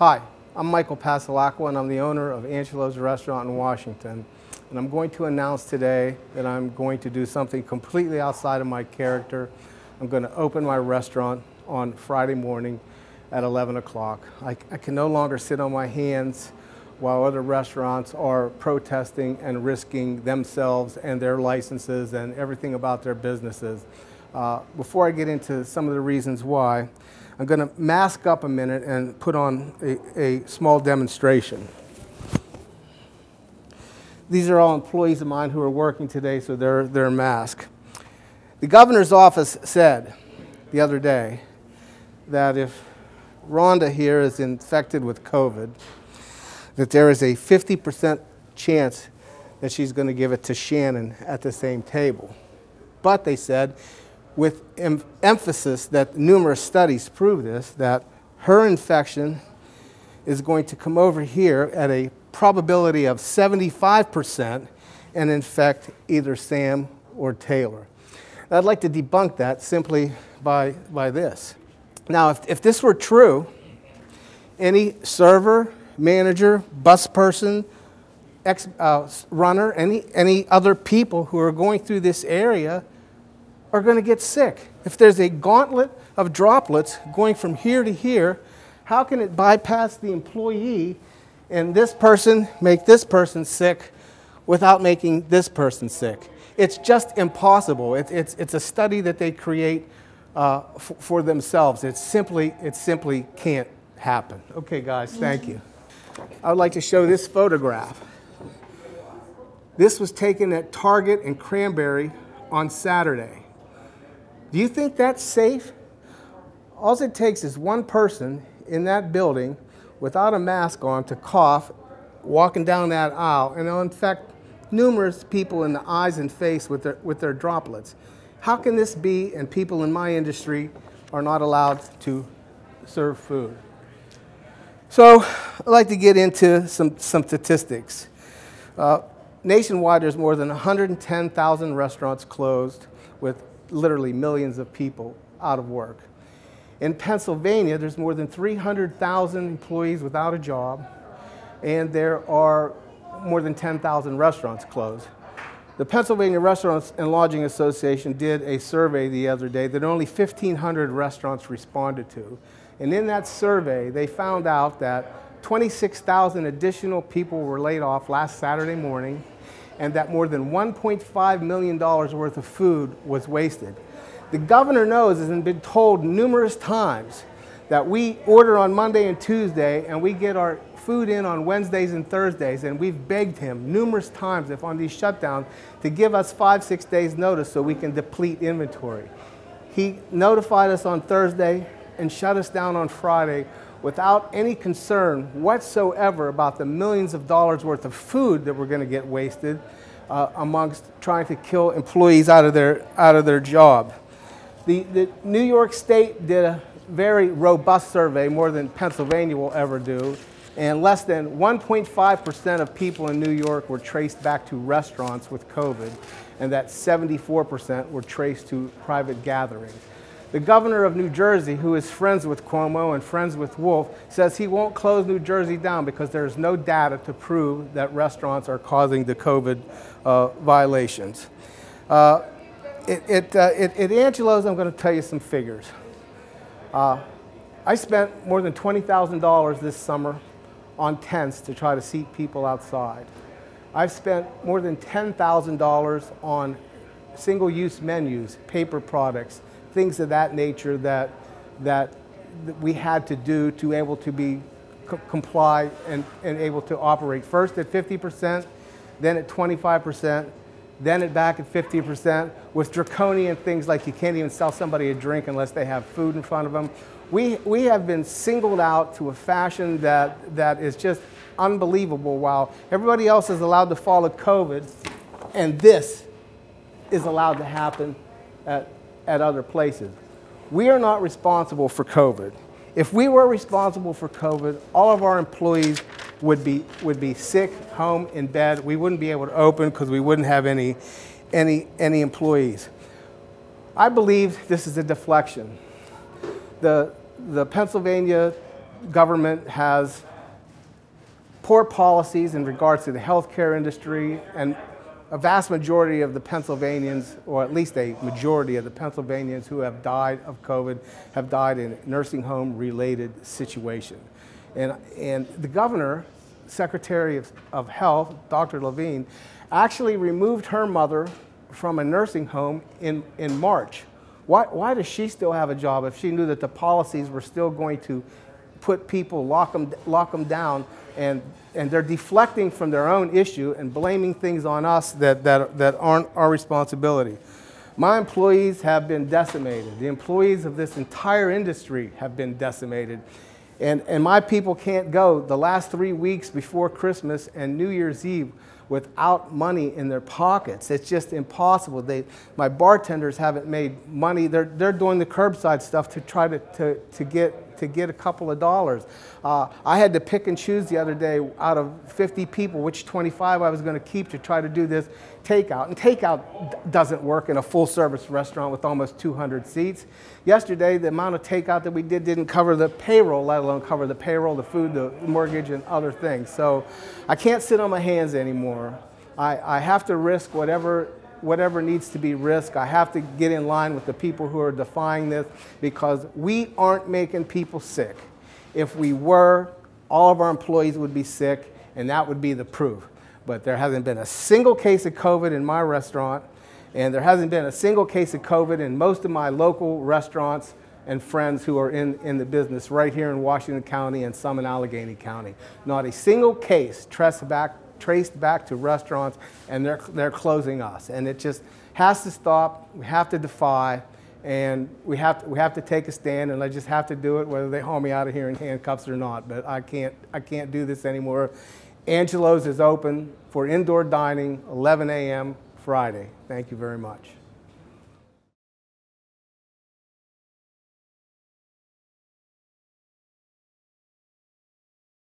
Hi, I'm Michael Pasalacqua, and I'm the owner of Angelo's restaurant in Washington. And I'm going to announce today that I'm going to do something completely outside of my character. I'm going to open my restaurant on Friday morning at 11 o'clock. I can no longer sit on my hands while other restaurants are protesting and risking themselves and their licenses and everything about their businesses. Before I get into some of the reasons why, I'm going to mask up a minute and put on a small demonstration. These are all employees of mine who are working today, so they're masked. The governor's office said the other day that if Rhonda here is infected with COVID, that there is a 50% chance that she's going to give it to Shannon at the same table. But they said, with emphasis that numerous studies prove this, that her infection is going to come over here at a probability of 75% and infect either Sam or Taylor. I'd like to debunk that simply by this. Now, if this were true, any server, manager, bus person, runner, any other people who are going through this area are going to get sick. If there's a gauntlet of droplets going from here to here, how can it bypass the employee and this person make this person sick without making this person sick? It's just impossible. It's a study that they create for themselves. It simply can't happen. Okay, guys, thank you. I would like to show this photograph. This was taken at Target in Cranberry on Saturday. Do you think that's safe? All it takes is one person in that building without a mask on to cough, walking down that aisle, and it'll infect numerous people in the eyes and face with their droplets. How can this be, and people in my industry are not allowed to serve food? So I'd like to get into some statistics. Nationwide, there's more than 110,000 restaurants closed with literally millions of people out of work. In Pennsylvania, there's more than 300,000 employees without a job, and there are more than 10,000 restaurants closed. The Pennsylvania Restaurants and Lodging Association did a survey the other day that only 1,500 restaurants responded to. And in that survey, they found out that 26,000 additional people were laid off last Saturday morning, and that more than $1.5 million worth of food was wasted. The governor knows and has been told numerous times that we order on Monday and Tuesday and we get our food in on Wednesdays and Thursdays, and we've begged him numerous times if on these shutdowns to give us 5-6 days notice so we can deplete inventory. He notified us on Thursday and shut us down on Friday without any concern whatsoever about the millions of dollars worth of food that were going to get wasted amongst trying to kill employees out of their job. The New York State did a very robust survey, more than Pennsylvania will ever do, and less than 1.5% of people in New York were traced back to restaurants with COVID, and that 74% were traced to private gatherings. The governor of New Jersey, who is friends with Cuomo and friends with Wolf, says he won't close New Jersey down because there is no data to prove that restaurants are causing the COVID violations. At Angelo's, I'm going to tell you some figures. I spent more than $20,000 this summer on tents to try to seat people outside. I've spent more than $10,000 on single-use menus, paper products, things of that nature that we had to do to able to be comply and able to operate. First at 50%, then at 25%, then it back at 50%, with draconian things like you can't even sell somebody a drink unless they have food in front of them. We have been singled out to a fashion that is just unbelievable, while everybody else is allowed to follow COVID, and this is allowed to happen at other places. We are not responsible for COVID. If we were responsible for COVID, all of our employees would be sick, home, in bed. We wouldn't be able to open because we wouldn't have any employees. I believe this is a deflection. The Pennsylvania government has poor policies in regards to the healthcare industry, and a vast majority of the Pennsylvanians, or at least a majority of the Pennsylvanians who have died of COVID, have died in nursing home related situation. And the governor, Secretary of Health, Dr. Levine, actually removed her mother from a nursing home in March. Why does she still have a job if she knew that the policies were still going to put people, lock them down, and they're deflecting from their own issue and blaming things on us that aren't our responsibility? My employees have been decimated. The employees of this entire industry have been decimated. And my people can't go the last 3 weeks before Christmas and New Year's Eve without money in their pockets. It's just impossible. My bartenders haven't made money. They're doing the curbside stuff to try to get a couple of dollars. I had to pick and choose the other day out of 50 people which 25 I was going to keep to try to do this takeout. And takeout doesn't work in a full-service restaurant with almost 200 seats. Yesterday, the amount of takeout that we did didn't cover the payroll, let alone cover the payroll, the food, the mortgage, and other things. So I can't sit on my hands anymore. I have to risk whatever needs to be risked. I have to get in line with the people who are defying this, because we aren't making people sick. If we were, all of our employees would be sick, and that would be the proof. But there hasn't been a single case of COVID in my restaurant, and there hasn't been a single case of COVID in most of my local restaurants and friends who are in the business right here in Washington County and some in Allegheny County. Not a single case traced back to restaurants, and they're closing us. And it just has to stop. We have to defy, and we have to take a stand, and I just have to do it whether they haul me out of here in handcuffs or not. But I can't do this anymore. Angelo's is open for indoor dining, 11 a.m. Friday. Thank you very much.